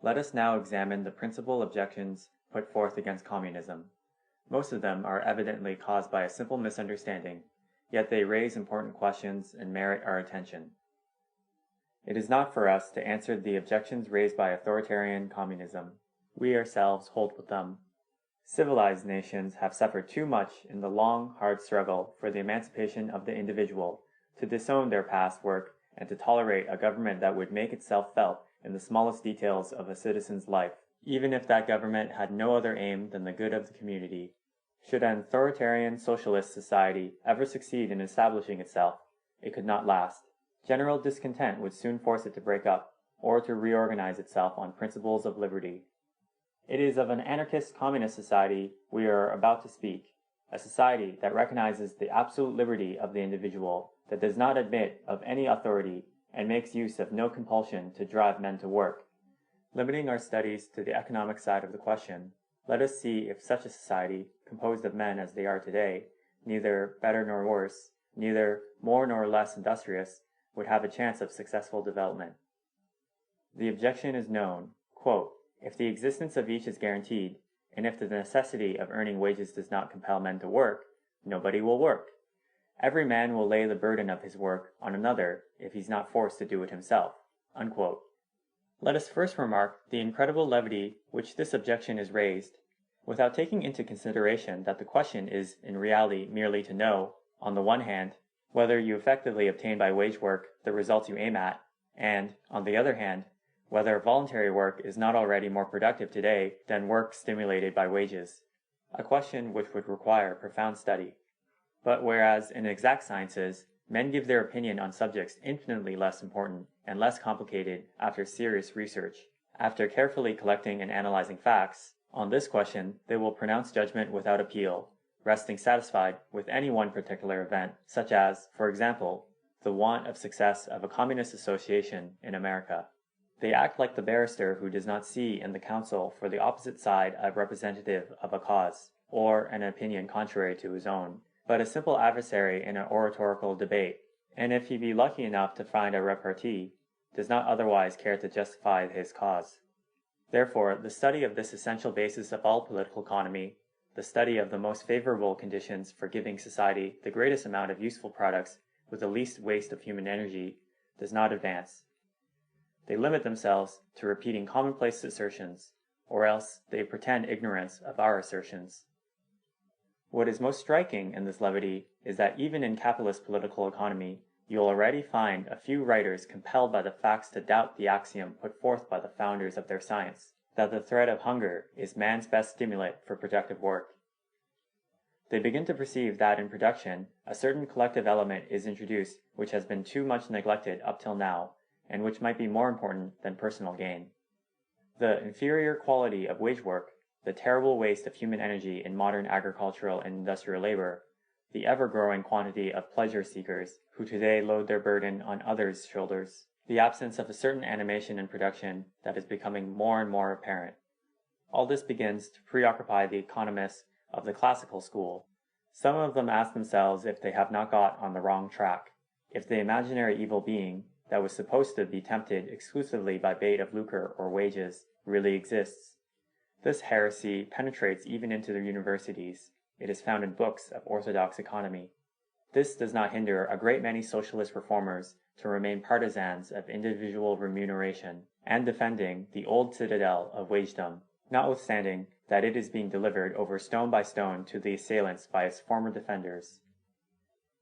Let us now examine the principal objections put forth against communism. Most of them are evidently caused by a simple misunderstanding, yet they raise important questions and merit our attention. It is not for us to answer the objections raised by authoritarian communism. We ourselves hold with them. Civilized nations have suffered too much in the long, hard struggle for the emancipation of the individual to disown their past work and to tolerate a government that would make itself felt in the smallest details of a citizen's life, even if that government had no other aim than the good of the community. Should an authoritarian socialist society ever succeed in establishing itself, it could not last. General discontent would soon force it to break up, or to reorganize itself on principles of liberty. It is of an anarchist-communist society we are about to speak, a society that recognizes the absolute liberty of the individual, that does not admit of any authority, and makes use of no compulsion to drive men to work. Limiting our studies to the economic side of the question, let us see if such a society, composed of men as they are today, neither better nor worse, neither more nor less industrious, would have a chance of successful development. The objection is known, quote, if the existence of each is guaranteed, and if the necessity of earning wages does not compel men to work, nobody will work. Every man will lay the burden of his work on another if he's not forced to do it himself, unquote. Let us first remark the incredible levity which this objection is raised, without taking into consideration that the question is in reality merely to know, on the one hand, whether you effectively obtain by wage work the results you aim at, and, on the other hand, whether voluntary work is not already more productive today than work stimulated by wages, a question which would require profound study. But whereas in exact sciences, men give their opinion on subjects infinitely less important and less complicated after serious research, after carefully collecting and analyzing facts, on this question they will pronounce judgment without appeal, resting satisfied with any one particular event, such as, for example, the want of success of a communist association in America. They act like the barrister who does not see in the counsel for the opposite side a representative of a cause, or an opinion contrary to his own, but a simple adversary in an oratorical debate, and if he be lucky enough to find a repartee, does not otherwise care to justify his cause. Therefore, the study of this essential basis of all political economy, the study of the most favorable conditions for giving society the greatest amount of useful products with the least waste of human energy, does not advance. They limit themselves to repeating commonplace assertions, or else they pretend ignorance of our assertions. What is most striking in this levity is that even in capitalist political economy, you'll already find a few writers compelled by the facts to doubt the axiom put forth by the founders of their science, that the threat of hunger is man's best stimulant for productive work. They begin to perceive that in production, a certain collective element is introduced which has been too much neglected up till now, and which might be more important than personal gain. The inferior quality of wage work, the terrible waste of human energy in modern agricultural and industrial labor, the ever-growing quantity of pleasure-seekers who today load their burden on others' shoulders, the absence of a certain animation in production that is becoming more and more apparent. All this begins to preoccupy the economists of the classical school. Some of them ask themselves if they have not got on the wrong track, if the imaginary evil being that was supposed to be tempted exclusively by bait of lucre or wages really exists. This heresy penetrates even into the universities. It is found in books of orthodox economy. This does not hinder a great many socialist reformers to remain partisans of individual remuneration and defending the old citadel of wagedom, notwithstanding that it is being delivered over stone by stone to the assailants by its former defenders.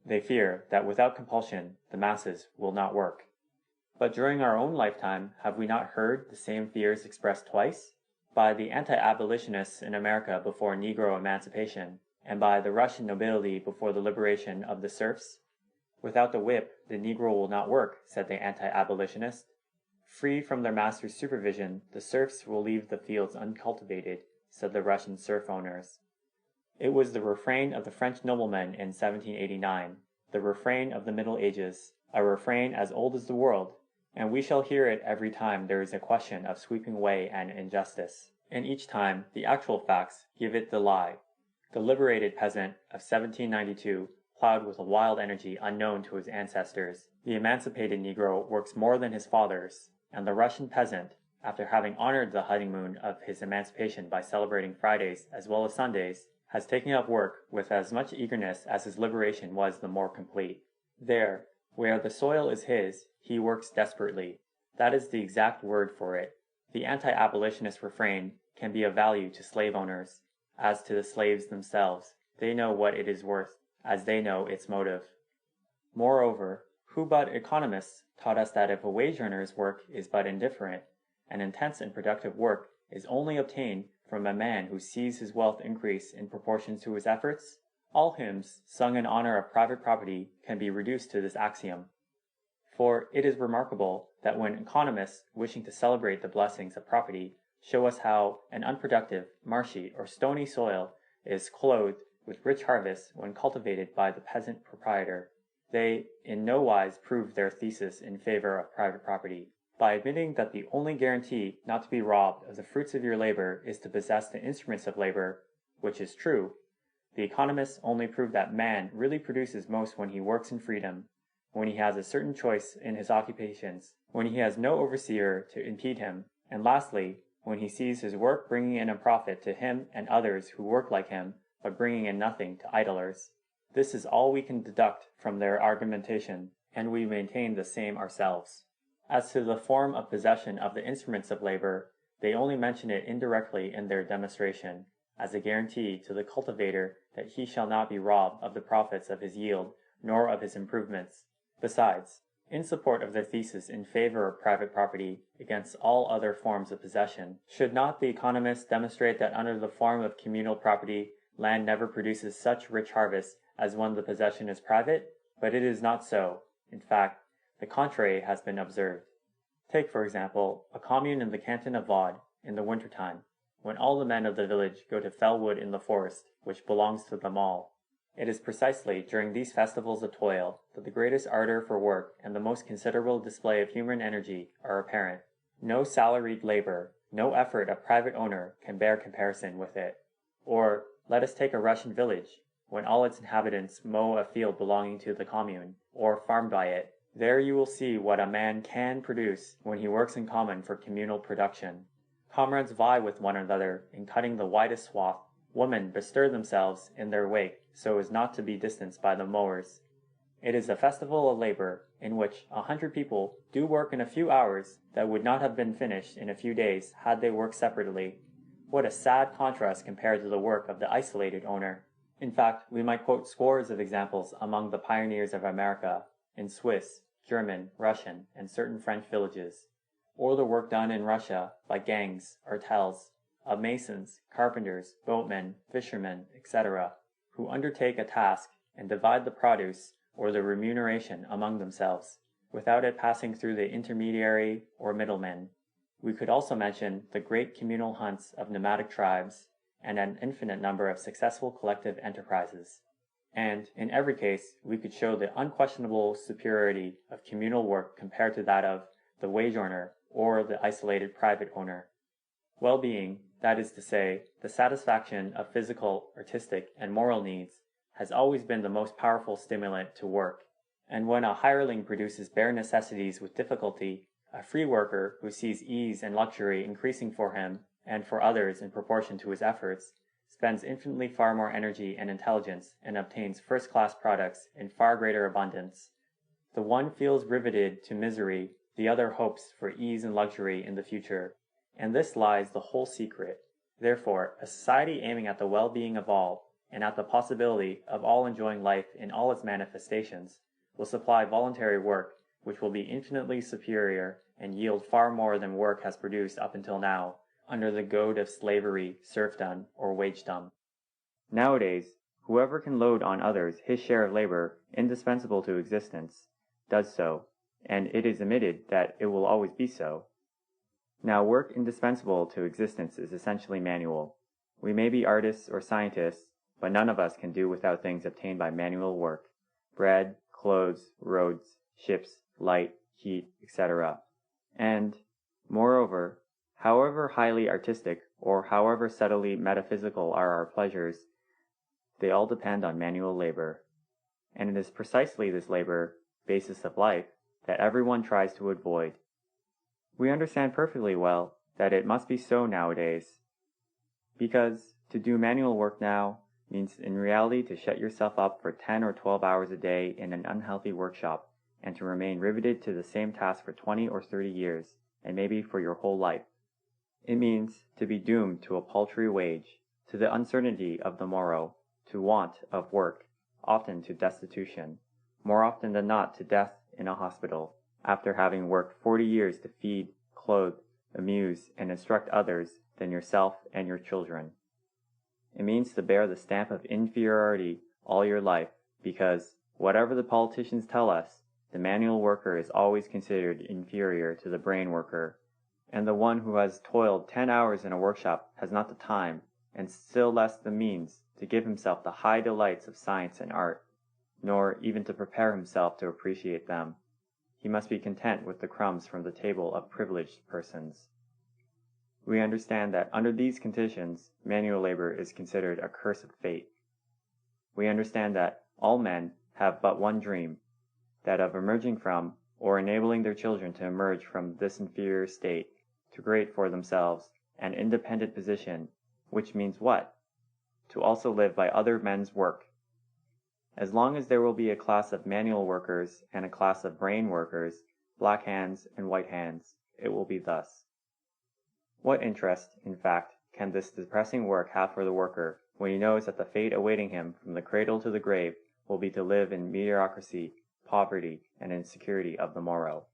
They fear that without compulsion the masses will not work. But during our own lifetime, have we not heard the same fears expressed twice? By the anti-abolitionists in America before Negro emancipation, and by the Russian nobility before the liberation of the serfs. Without the whip, the Negro will not work, said the anti-abolitionist. Free from their master's supervision, the serfs will leave the fields uncultivated, said the Russian serf owners. It was the refrain of the French noblemen in 1789, the refrain of the Middle Ages, a refrain as old as the world, and we shall hear it every time there is a question of sweeping away an injustice, and each time the actual facts give it the lie. The liberated peasant of 1792 plowed with a wild energy unknown to his ancestors. The emancipated Negro works more than his fathers, and the Russian peasant, after having honored the honeymoon of his emancipation by celebrating Fridays as well as Sundays, has taken up work with as much eagerness as his liberation was the more complete. There, where the soil is his, he works desperately. That is the exact word for it. The anti-abolitionist refrain can be of value to slave owners. As to the slaves themselves, they know what it is worth, as they know its motive. Moreover, who but economists taught us that if a wage earner's work is but indifferent, and intense and productive work is only obtained from a man who sees his wealth increase in proportion to his efforts? All hymns sung in honor of private property can be reduced to this axiom. For it is remarkable that when economists, wishing to celebrate the blessings of property, show us how an unproductive, marshy, or stony soil is clothed with rich harvests when cultivated by the peasant proprietor, they in no wise prove their thesis in favor of private property. By admitting that the only guarantee not to be robbed of the fruits of your labor is to possess the instruments of labor, which is true, the economists only prove that man really produces most when he works in freedom, when he has a certain choice in his occupations, when he has no overseer to impede him, and lastly, when he sees his work bringing in a profit to him and others who work like him, but bringing in nothing to idlers. This is all we can deduct from their argumentation, and we maintain the same ourselves. As to the form of possession of the instruments of labor, they only mention it indirectly in their demonstration, as a guarantee to the cultivator that he shall not be robbed of the profits of his yield, nor of his improvements. Besides, in support of their thesis in favor of private property against all other forms of possession, should not the economists demonstrate that under the form of communal property, land never produces such rich harvests as when the possession is private? But it is not so. In fact, the contrary has been observed. Take, for example, a commune in the canton of Vaud in the winter-time, when all the men of the village go to fell wood in the forest, which belongs to them all. It is precisely during these festivals of toil that the greatest ardor for work and the most considerable display of human energy are apparent. No salaried labor, no effort of private owner can bear comparison with it. Or, let us take a Russian village, when all its inhabitants mow a field belonging to the commune, or farmed by it. There you will see what a man can produce when he works in common for communal production. Comrades vie with one another in cutting the widest swath. Women bestir themselves in their wake so as not to be distanced by the mowers. It is a festival of labor in which 100 people do work in a few hours that would not have been finished in a few days had they worked separately. What a sad contrast compared to the work of the isolated owner. In fact, we might quote scores of examples among the pioneers of America, in Swiss, German, Russian, and certain French villages, or the work done in Russia by gangs, artels, of masons, carpenters, boatmen, fishermen, etc., who undertake a task and divide the produce or the remuneration among themselves, without it passing through the intermediary or middlemen. We could also mention the great communal hunts of nomadic tribes and an infinite number of successful collective enterprises. And in every case, we could show the unquestionable superiority of communal work compared to that of the wage earner or the isolated private owner. Well-being, that is to say, the satisfaction of physical, artistic, and moral needs, has always been the most powerful stimulant to work. And when a hireling produces bare necessities with difficulty, a free worker who sees ease and luxury increasing for him and for others in proportion to his efforts, spends infinitely far more energy and intelligence and obtains first-class products in far greater abundance. The one feels riveted to misery, the other hopes for ease and luxury in the future. And this lies the whole secret. Therefore, a society aiming at the well-being of all, and at the possibility of all enjoying life in all its manifestations, will supply voluntary work which will be infinitely superior and yield far more than work has produced up until now, under the goad of slavery, serfdom, or wagedom. Nowadays, whoever can load on others his share of labor indispensable to existence, does so, and it is admitted that it will always be so. Now, work indispensable to existence is essentially manual. We may be artists or scientists, but none of us can do without things obtained by manual work: bread, clothes, roads, ships, light, heat, etc. And, moreover, however highly artistic or however subtly metaphysical are our pleasures, they all depend on manual labor. And it is precisely this labor, basis of life, that everyone tries to avoid. We understand perfectly well that it must be so nowadays. Because to do manual work now means in reality to shut yourself up for 10 or 12 hours a day in an unhealthy workshop and to remain riveted to the same task for 20 or 30 years, and maybe for your whole life. It means to be doomed to a paltry wage, to the uncertainty of the morrow, to want of work, often to destitution, more often than not to death in a hospital, after having worked 40 years to feed, clothe, amuse, and instruct others than yourself and your children. It means to bear the stamp of inferiority all your life, because, whatever the politicians tell us, the manual worker is always considered inferior to the brain worker, and the one who has toiled 10 hours in a workshop has not the time, and still less the means, to give himself the high delights of science and art, nor even to prepare himself to appreciate them. He must be content with the crumbs from the table of privileged persons. We understand that under these conditions, manual labor is considered a curse of fate. We understand that all men have but one dream, that of emerging from, or enabling their children to emerge from this inferior state, to create for themselves an independent position, which means what? To also live by other men's work. As long as there will be a class of manual workers and a class of brain workers, black hands and white hands, it will be thus. What interest, in fact, can this depressing work have for the worker when he knows that the fate awaiting him from the cradle to the grave will be to live in mediocrity, poverty, and insecurity of the morrow?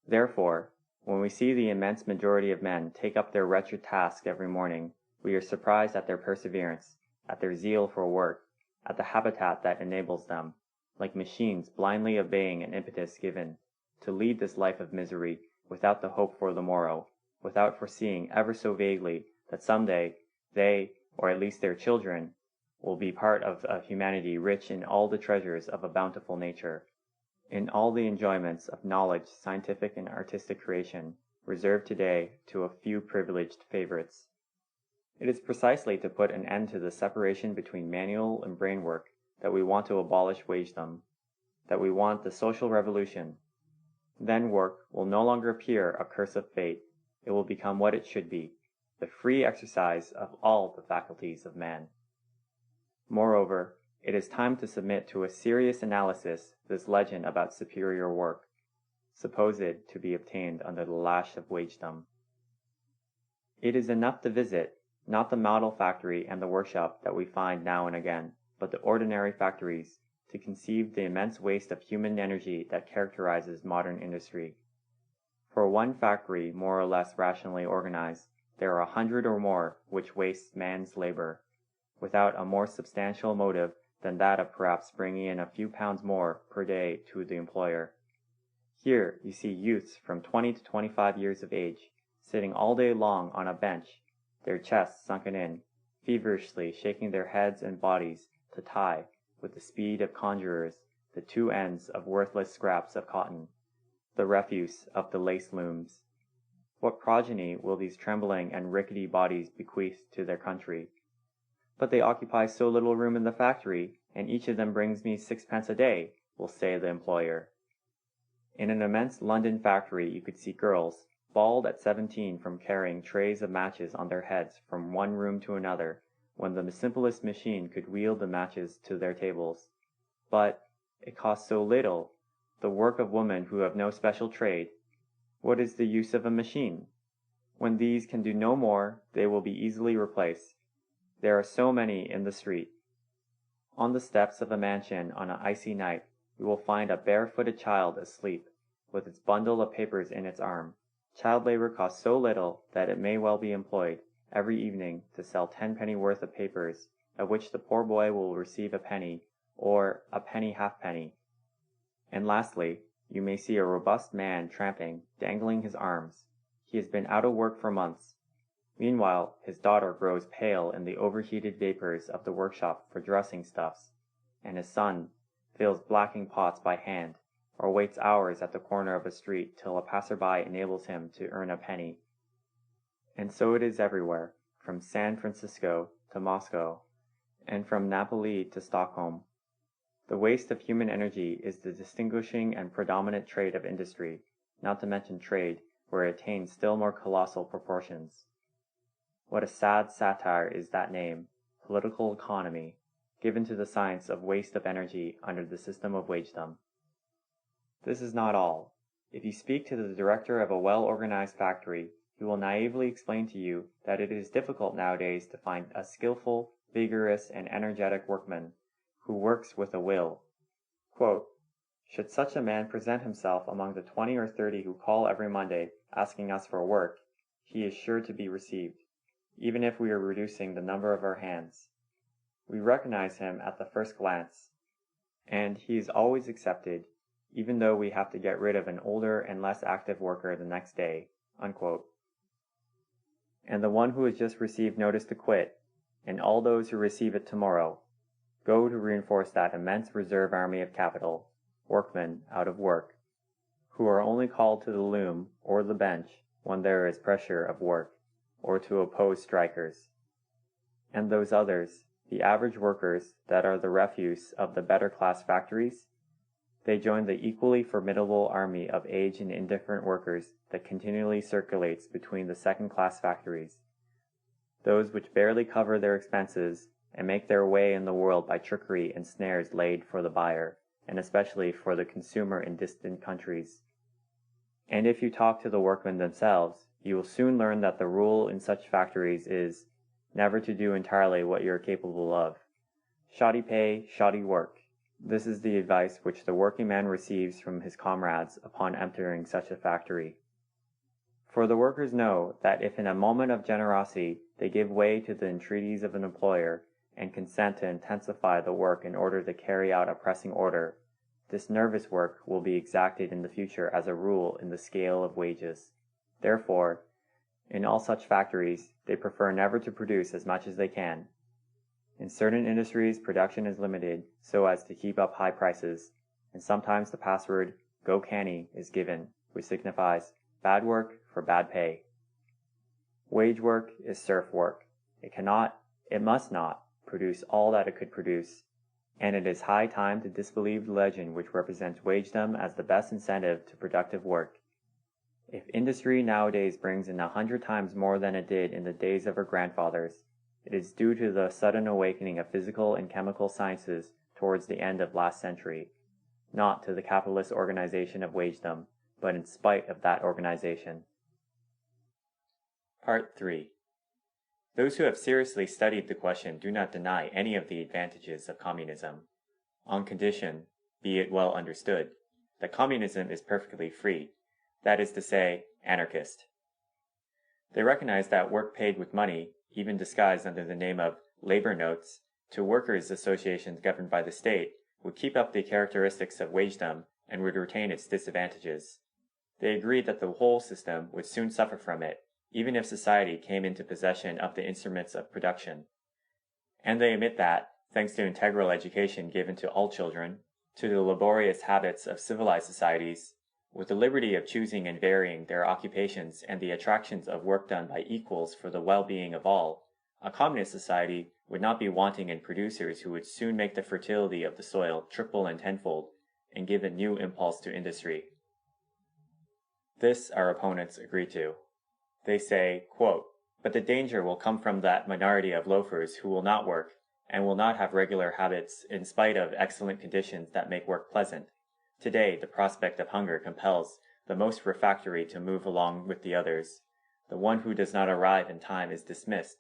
Therefore, when we see the immense majority of men take up their wretched task every morning, we are surprised at their perseverance, at their zeal for work, at the habitat that enables them, like machines blindly obeying an impetus given, to lead this life of misery without the hope for the morrow, without foreseeing ever so vaguely that some day they, or at least their children, will be part of a humanity rich in all the treasures of a bountiful nature, in all the enjoyments of knowledge, scientific and artistic creation, reserved today to a few privileged favorites. It is precisely to put an end to the separation between manual and brain work that we want to abolish wagedom, that we want the social revolution. Then work will no longer appear a curse of fate. It will become what it should be, the free exercise of all the faculties of man. Moreover, it is time to submit to a serious analysis this legend about superior work, supposed to be obtained under the lash of wagedom. It is enough to visit, not the model factory and the workshop that we find now and again, but the ordinary factories, to conceive the immense waste of human energy that characterizes modern industry. For one factory more or less rationally organized, there are 100 or more which waste man's labor, without a more substantial motive than that of perhaps bringing in a few pounds more per day to the employer. Here you see youths from 20 to 25 years of age, sitting all day long on a bench, their chests sunken in, feverishly shaking their heads and bodies to tie, with the speed of conjurers, the two ends of worthless scraps of cotton, the refuse of the lace looms. What progeny will these trembling and rickety bodies bequeath to their country? But they occupy so little room in the factory, and each of them brings me 6 pence a day, will say the employer. In an immense London factory you could see girls, bald at 17 from carrying trays of matches on their heads from one room to another, when the simplest machine could wheel the matches to their tables. But it costs so little, the work of women who have no special trade. What is the use of a machine? When these can do no more, they will be easily replaced. There are so many in the street. On the steps of a mansion on an icy night, you will find a barefooted child asleep, with its bundle of papers in its arm. Child labor costs so little that it may well be employed, every evening, to sell 10 penny worth of papers, of which the poor boy will receive a penny, or a penny halfpenny. And lastly, you may see a robust man tramping, dangling his arms. He has been out of work for months. Meanwhile, his daughter grows pale in the overheated vapors of the workshop for dressing stuffs, and his son fills blacking pots by hand, or waits hours at the corner of a street till a passer-by enables him to earn a penny. And so it is everywhere, from San Francisco to Moscow, and from Napoli to Stockholm. The waste of human energy is the distinguishing and predominant trait of industry, not to mention trade, where it attains still more colossal proportions. What a sad satire is that name, political economy, given to the science of waste of energy under the system of wagedom. This is not all. If you speak to the director of a well-organized factory, he will naively explain to you that it is difficult nowadays to find a skillful, vigorous, and energetic workman who works with a will. Quote, should such a man present himself among the 20 or 30 who call every Monday asking us for work, he is sure to be received, even if we are reducing the number of our hands. We recognize him at the first glance, and he is always accepted, even though we have to get rid of an older and less active worker the next day. Unquote. And the one who has just received notice to quit, and all those who receive it tomorrow, go to reinforce that immense reserve army of capital, workmen out of work, who are only called to the loom or the bench when there is pressure of work, or to oppose strikers. And those others, the average workers that are the refuse of the better class factories, they join the equally formidable army of aged and indifferent workers that continually circulates between the second-class factories, those which barely cover their expenses and make their way in the world by trickery and snares laid for the buyer, and especially for the consumer in distant countries. And if you talk to the workmen themselves, you will soon learn that the rule in such factories is never to do entirely what you are capable of. Shoddy pay, shoddy work. This is the advice which the working man receives from his comrades upon entering such a factory. For the workers know that if in a moment of generosity they give way to the entreaties of an employer and consent to intensify the work in order to carry out a pressing order, this nervous work will be exacted in the future as a rule in the scale of wages. Therefore, in all such factories, they prefer never to produce as much as they can. In certain industries, production is limited so as to keep up high prices, and sometimes the password "Go canny" is given, which signifies bad work for bad pay. Wage work is serf work. It must not, produce all that it could produce, and it is high time to disbelieve the legend which represents wagedom as the best incentive to productive work. If industry nowadays brings in 100 times more than it did in the days of our grandfathers, it is due to the sudden awakening of physical and chemical sciences towards the end of last century, not to the capitalist organization of wagedom, but in spite of that organization. Part 3. Those who have seriously studied the question do not deny any of the advantages of communism, on condition, be it well understood, that communism is perfectly free, that is to say, anarchist. They recognize that work paid with money, even disguised under the name of labor notes, to workers' associations governed by the state, would keep up the characteristics of wagedom and would retain its disadvantages. They agree that the whole system would soon suffer from it, even if society came into possession of the instruments of production. And they admit that, thanks to integral education given to all children, to the laborious habits of civilized societies, with the liberty of choosing and varying their occupations and the attractions of work done by equals for the well-being of all, a communist society would not be wanting in producers who would soon make the fertility of the soil triple and tenfold and give a new impulse to industry. This our opponents agree to. They say, quote, but the danger will come from that minority of loafers who will not work and will not have regular habits in spite of excellent conditions that make work pleasant. Today, the prospect of hunger compels the most refractory to move along with the others. The one who does not arrive in time is dismissed,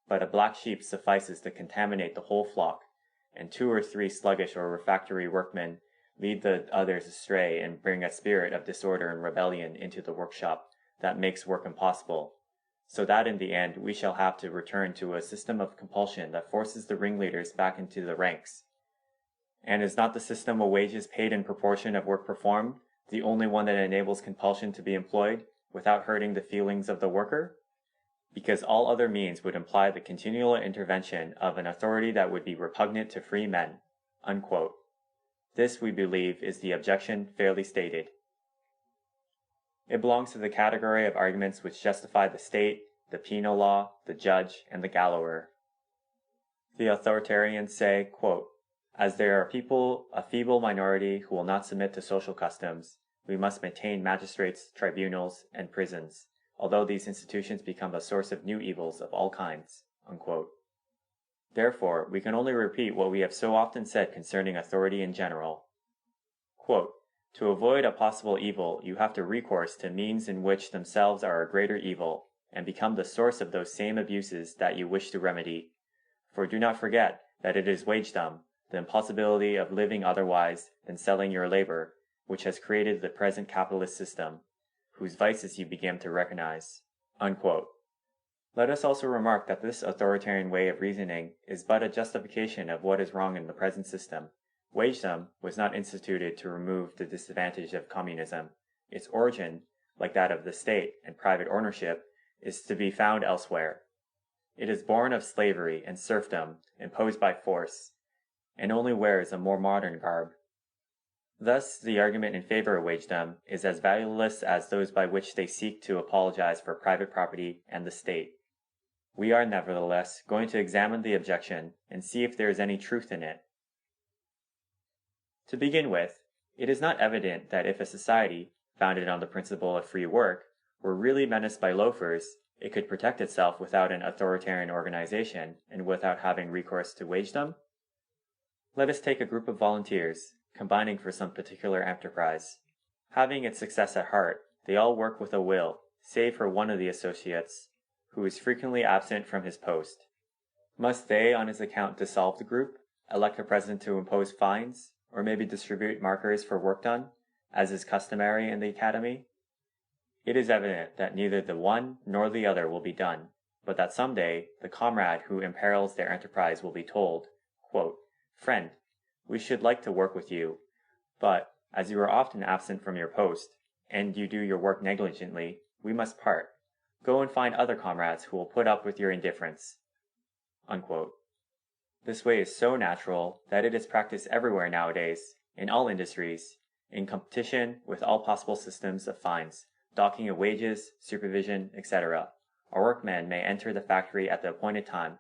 but a black sheep suffices to contaminate the whole flock, and 2 or 3 sluggish or refractory workmen lead the others astray and bring a spirit of disorder and rebellion into the workshop that makes work impossible, so that in the end we shall have to return to a system of compulsion that forces the ringleaders back into the ranks. And is not the system of wages paid in proportion of work performed the only one that enables compulsion to be employed without hurting the feelings of the worker? Because all other means would imply the continual intervention of an authority that would be repugnant to free men. Unquote. This, we believe, is the objection fairly stated. It belongs to the category of arguments which justify the state, the penal law, the judge, and the gallower. The authoritarians say, quote, as there are people, a feeble minority, who will not submit to social customs, we must maintain magistrates, tribunals, and prisons, although these institutions become a source of new evils of all kinds." Unquote. Therefore, we can only repeat what we have so often said concerning authority in general. Quote, "To avoid a possible evil, you have to recourse to means in which themselves are a greater evil, and become the source of those same abuses that you wish to remedy. For do not forget that it is wagedom, the impossibility of living otherwise than selling your labor, which has created the present capitalist system, whose vices you begin to recognize." Unquote. Let us also remark that this authoritarian way of reasoning is but a justification of what is wrong in the present system. Wagedom was not instituted to remove the disadvantage of communism. Its origin, like that of the state and private ownership, is to be found elsewhere. It is born of slavery and serfdom imposed by force, and only wears a more modern garb. Thus, the argument in favor of wagedom is as valueless as those by which they seek to apologize for private property and the state. We are, nevertheless, going to examine the objection and see if there is any truth in it. To begin with, it is not evident that if a society, founded on the principle of free work, were really menaced by loafers, it could protect itself without an authoritarian organization and without having recourse to wagedom. Let us take a group of volunteers, combining for some particular enterprise. Having its success at heart, they all work with a will, save for one of the associates, who is frequently absent from his post. Must they, on his account, dissolve the group, elect a president to impose fines, or maybe distribute markers for work done, as is customary in the academy? It is evident that neither the one nor the other will be done, but that some day the comrade who imperils their enterprise will be told, quote, "Friend, we should like to work with you, but as you are often absent from your post, and you do your work negligently, we must part. Go and find other comrades who will put up with your indifference." Unquote. This way is so natural that it is practiced everywhere nowadays, in all industries, in competition with all possible systems of fines, docking of wages, supervision, etc. A workman may enter the factory at the appointed time,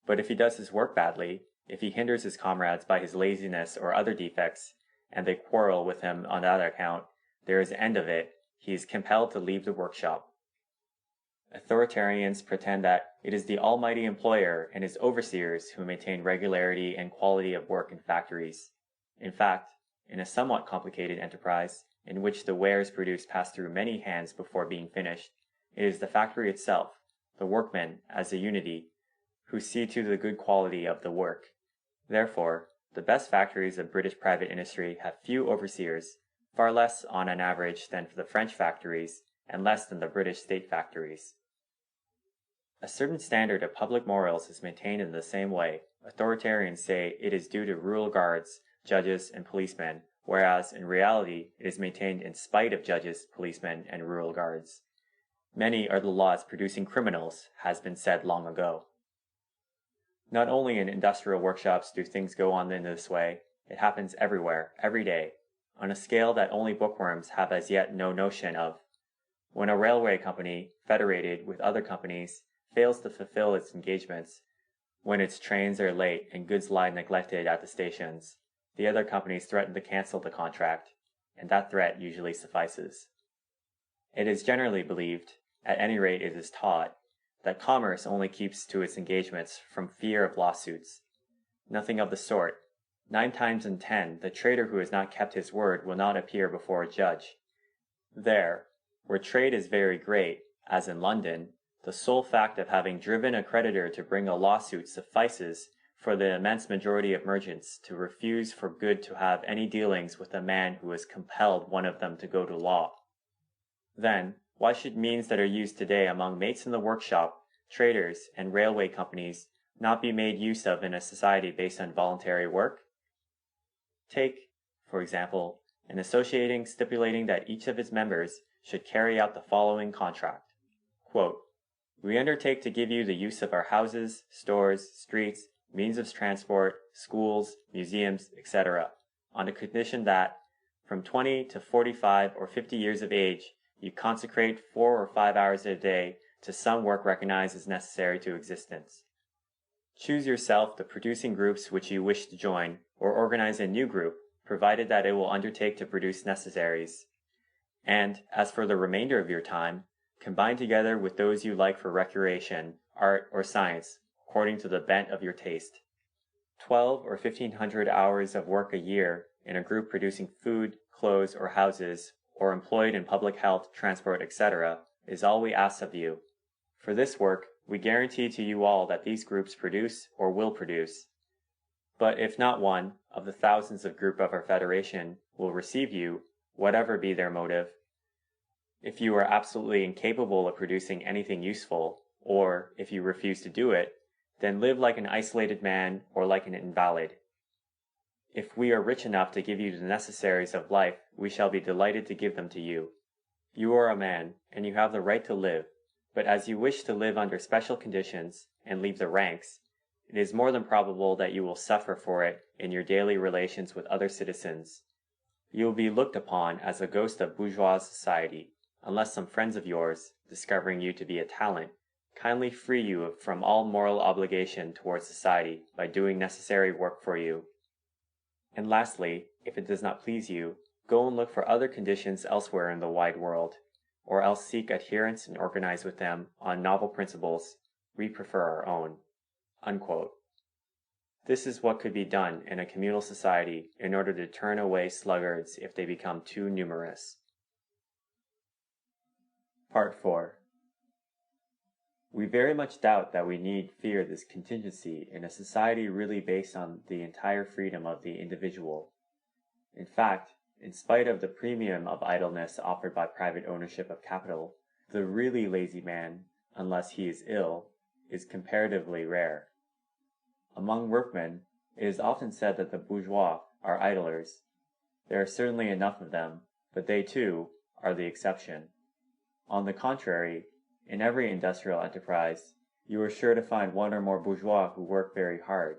but if he does his work badly, if he hinders his comrades by his laziness or other defects, and they quarrel with him on that account, there is an end of it. He is compelled to leave the workshop. Authoritarians pretend that it is the almighty employer and his overseers who maintain regularity and quality of work in factories. In fact, in a somewhat complicated enterprise, in which the wares produced pass through many hands before being finished, it is the factory itself, the workmen as a unity, who see to the good quality of the work. Therefore, the best factories of British private industry have few overseers, far less on an average than the French factories, and less than the British state factories. A certain standard of public morals is maintained in the same way. Authoritarians say it is due to rural guards, judges, and policemen, whereas in reality it is maintained in spite of judges, policemen, and rural guards. Many are the laws producing criminals, has been said long ago. Not only in industrial workshops do things go on in this way, it happens everywhere, every day, on a scale that only bookworms have as yet no notion of. When a railway company, federated with other companies, fails to fulfill its engagements, when its trains are late and goods lie neglected at the stations, the other companies threaten to cancel the contract, and that threat usually suffices. It is generally believed, at any rate it is taught, that commerce only keeps to its engagements from fear of lawsuits. Nothing of the sort. 9 times in 10, the trader who has not kept his word will not appear before a judge. There, where trade is very great, as in London, the sole fact of having driven a creditor to bring a lawsuit suffices for the immense majority of merchants to refuse for good to have any dealings with a man who has compelled one of them to go to law. Then, why should means that are used today among mates in the workshop, traders, and railway companies not be made use of in a society based on voluntary work? Take, for example, an associating stipulating that each of its members should carry out the following contract. Quote, "We undertake to give you the use of our houses, stores, streets, means of transport, schools, museums, etc., on the condition that, from 20 to 45 or 50 years of age, you consecrate 4 or 5 hours a day to some work recognized as necessary to existence. Choose yourself the producing groups which you wish to join, or organize a new group, provided that it will undertake to produce necessaries. And, as for the remainder of your time, combine together with those you like for recreation, art, or science, according to the bent of your taste. 12 or 1,500 hours of work a year in a group producing food, clothes, or houses, or employed in public health, transport, etc., is all we ask of you. For this work, we guarantee to you all that these groups produce or will produce. But if not one of the thousands of group of our Federation will receive you, whatever be their motive, if you are absolutely incapable of producing anything useful, or if you refuse to do it, then live like an isolated man or like an invalid. If we are rich enough to give you the necessaries of life, we shall be delighted to give them to you. You are a man, and you have the right to live, but as you wish to live under special conditions and leave the ranks, it is more than probable that you will suffer for it in your daily relations with other citizens. You will be looked upon as a ghost of bourgeois society, unless some friends of yours, discovering you to be a talent, kindly free you from all moral obligation towards society by doing necessary work for you. And lastly, if it does not please you, go and look for other conditions elsewhere in the wide world, or else seek adherents and organize with them on novel principles. We prefer our own." Unquote. This is what could be done in a communal society in order to turn away sluggards if they become too numerous. Part 4. We very much doubt that we need fear this contingency in a society really based on the entire freedom of the individual. In fact, in spite of the premium of idleness offered by private ownership of capital, the really lazy man, unless he is ill, is comparatively rare. Among workmen, it is often said that the bourgeois are idlers. There are certainly enough of them, but they, too, are the exception. On the contrary, in every industrial enterprise, you are sure to find one or more bourgeois who work very hard.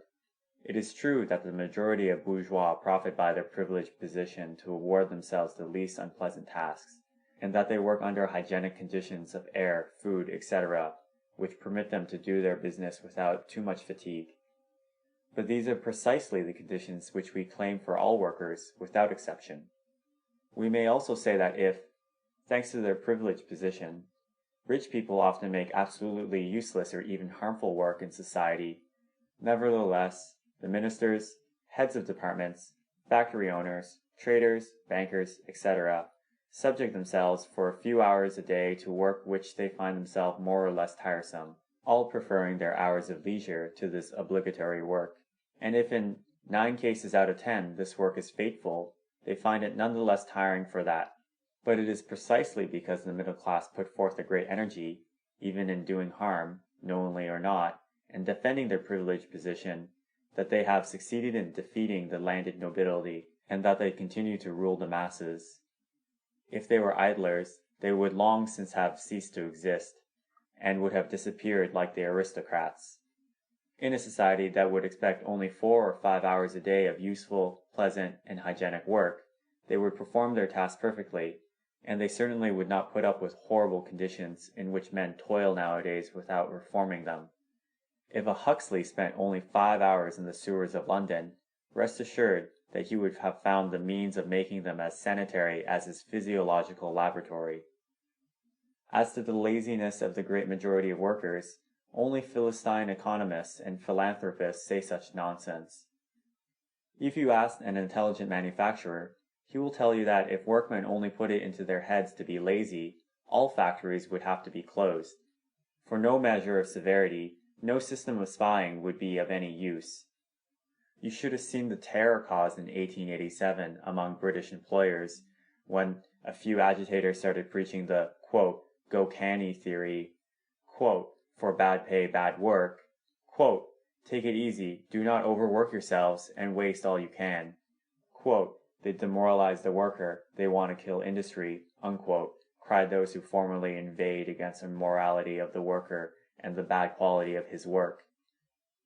It is true that the majority of bourgeois profit by their privileged position to award themselves the least unpleasant tasks, and that they work under hygienic conditions of air, food, etc., which permit them to do their business without too much fatigue. But these are precisely the conditions which we claim for all workers, without exception. We may also say that if, thanks to their privileged position, rich people often make absolutely useless or even harmful work in society, nevertheless, the ministers, heads of departments, factory owners, traders, bankers, etc., subject themselves for a few hours a day to work which they find themselves more or less tiresome, all preferring their hours of leisure to this obligatory work. And if in 9 cases out of 10 this work is fateful, they find it none the less tiring for that. But it is precisely because the middle class put forth a great energy, even in doing harm, knowingly or not, and defending their privileged position, that they have succeeded in defeating the landed nobility, and that they continue to rule the masses. If they were idlers, they would long since have ceased to exist, and would have disappeared like the aristocrats. In a society that would expect only 4 or 5 hours a day of useful, pleasant, and hygienic work, they would perform their task perfectly, and they certainly would not put up with horrible conditions in which men toil nowadays without reforming them. If a Huxley spent only 5 hours in the sewers of London, rest assured that he would have found the means of making them as sanitary as his physiological laboratory. As to the laziness of the great majority of workers, only Philistine economists and philanthropists say such nonsense. If you ask an intelligent manufacturer, he will tell you that if workmen only put it into their heads to be lazy, all factories would have to be closed. For no measure of severity, no system of spying would be of any use. You should have seen the terror caused in 1887 among British employers when a few agitators started preaching the, quote, "go canny" theory, quote, "for bad pay, bad work," quote, "take it easy, do not overwork yourselves, and waste all you can," quote, "they demoralize the worker, they want to kill industry," unquote, cried those who formerly inveighed against the immorality of the worker and the bad quality of his work.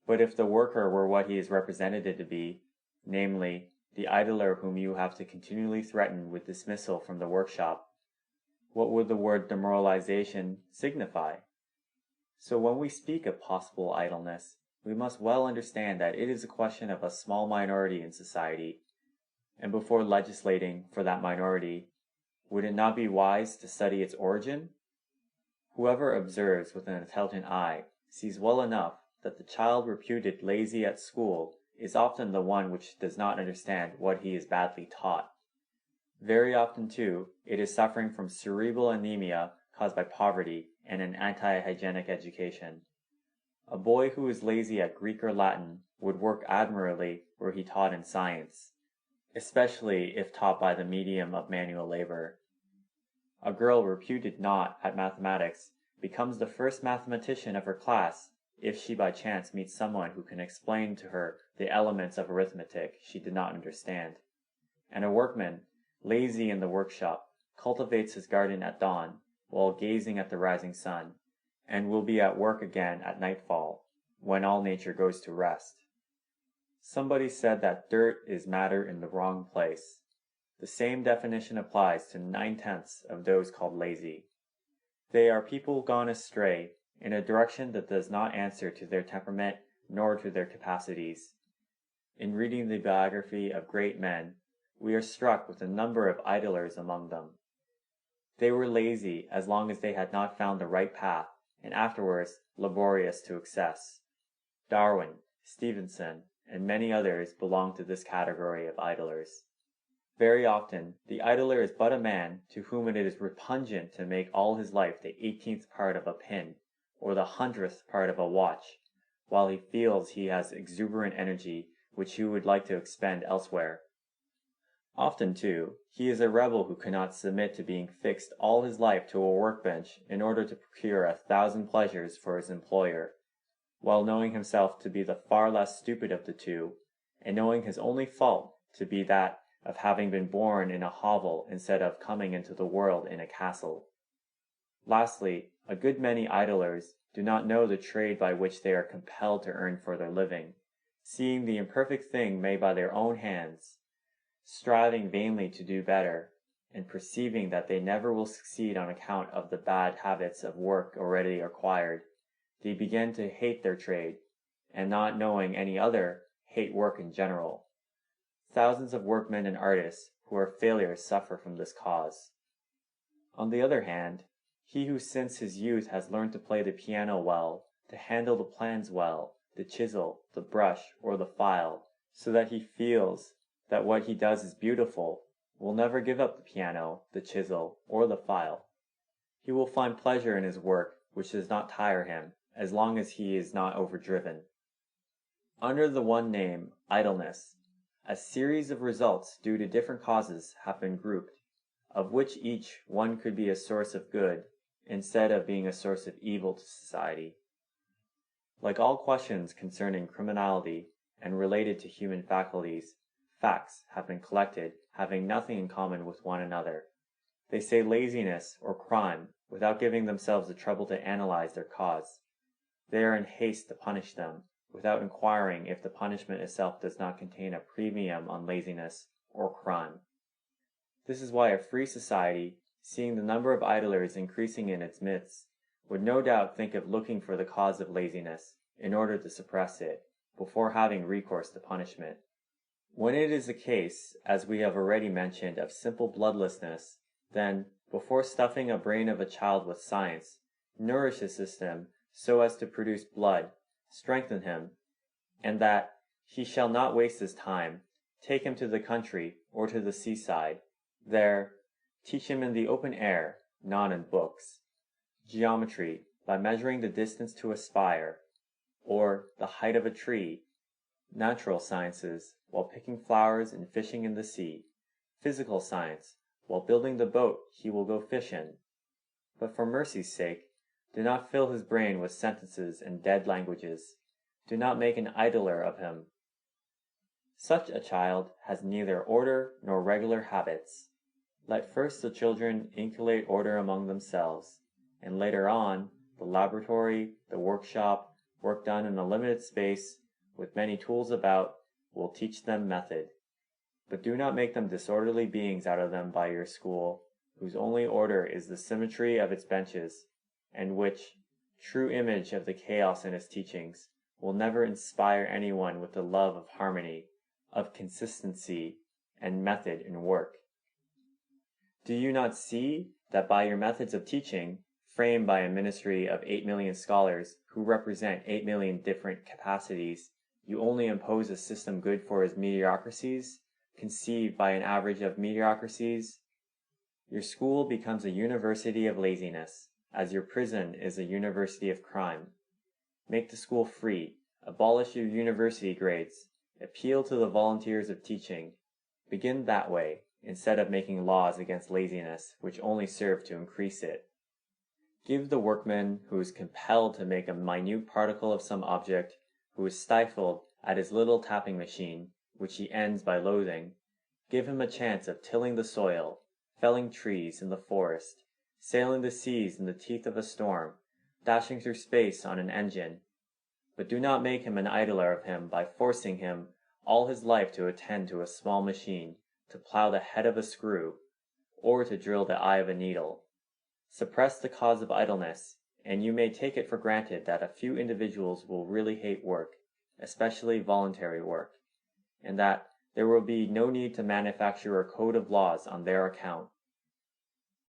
But if the worker were what he is represented to be, namely, the idler whom you have to continually threaten with dismissal from the workshop, what would the word demoralization signify? So when we speak of possible idleness, we must well understand that it is a question of a small minority in society, and before legislating for that minority, would it not be wise to study its origin? Whoever observes with an intelligent eye sees well enough that the child reputed lazy at school is often the one which does not understand what he is badly taught. Very often, too, it is suffering from cerebral anemia caused by poverty and an anti-hygienic education. A boy who is lazy at Greek or Latin would work admirably were he taught in science, especially if taught by the medium of manual labor. A girl reputed not at mathematics becomes the first mathematician of her class if she by chance meets someone who can explain to her the elements of arithmetic she did not understand. And a workman, lazy in the workshop, cultivates his garden at dawn while gazing at the rising sun, and will be at work again at nightfall, when all nature goes to rest. Somebody said that dirt is matter in the wrong place. The same definition applies to 9/10 of those called lazy. They are people gone astray in a direction that does not answer to their temperament nor to their capacities. In reading the biography of great men, we are struck with the number of idlers among them. They were lazy as long as they had not found the right path, and afterwards laborious to excess. Darwin, Stevenson, and many others belong to this category of idlers. Very often, the idler is but a man to whom it is repugnant to make all his life the 18th part of a pin, or the 100th part of a watch, while he feels he has exuberant energy which he would like to expend elsewhere. Often, too, he is a rebel who cannot submit to being fixed all his life to a workbench in order to procure 1,000 pleasures for his employer, while knowing himself to be the far less stupid of the two, and knowing his only fault to be that of having been born in a hovel instead of coming into the world in a castle. Lastly, a good many idlers do not know the trade by which they are compelled to earn for their living, seeing the imperfect thing made by their own hands, striving vainly to do better, and perceiving that they never will succeed on account of the bad habits of work already acquired. They begin to hate their trade, and not knowing any other, hate work in general. Thousands of workmen and artists who are failures suffer from this cause. On the other hand, he who since his youth has learned to play the piano well, to handle the plans well, the chisel, the brush, or the file, so that he feels that what he does is beautiful, will never give up the piano, the chisel, or the file. He will find pleasure in his work which does not tire him, as long as he is not overdriven. Under the one name, idleness, a series of results due to different causes have been grouped, of which each one could be a source of good, instead of being a source of evil to society. Like all questions concerning criminality and related to human faculties, facts have been collected having nothing in common with one another. They say laziness or crime without giving themselves the trouble to analyze their cause. They are in haste to punish them, without inquiring if the punishment itself does not contain a premium on laziness or crime. This is why a free society, seeing the number of idlers increasing in its midst, would no doubt think of looking for the cause of laziness, in order to suppress it, before having recourse to punishment. When it is a case, as we have already mentioned, of simple bloodlessness, then, before stuffing a brain of a child with science, nourish his system so as to produce blood, strengthen him, and that he shall not waste his time, take him to the country or to the seaside. There, teach him in the open air, not in books, geometry by measuring the distance to a spire, or the height of a tree, natural sciences while picking flowers and fishing in the sea, physical science while building the boat he will go fish in. But for mercy's sake, do not fill his brain with sentences and dead languages. Do not make an idler of him. Such a child has neither order nor regular habits. Let first the children inculcate order among themselves, and later on, the laboratory, the workshop, work done in a limited space, with many tools about, will teach them method. But do not make them disorderly beings out of them by your school, whose only order is the symmetry of its benches, and which, true image of the chaos in its teachings, will never inspire anyone with the love of harmony, of consistency, and method in work. Do you not see that by your methods of teaching, framed by a ministry of 8 million scholars who represent 8 million different capacities, you only impose a system good for his mediocrities, conceived by an average of mediocrities? Your school becomes a university of laziness, as your prison is a university of crime. Make the school free, abolish your university grades, appeal to the volunteers of teaching. Begin that way, instead of making laws against laziness which only serve to increase it. Give the workman who is compelled to make a minute particle of some object, who is stifled at his little tapping machine, which he ends by loathing, give him a chance of tilling the soil, felling trees in the forest, sailing the seas in the teeth of a storm, dashing through space on an engine. But do not make him an idler of him by forcing him all his life to attend to a small machine, to plow the head of a screw, or to drill the eye of a needle. Suppress the cause of idleness, and you may take it for granted that a few individuals will really hate work, especially voluntary work, and that there will be no need to manufacture a code of laws on their account.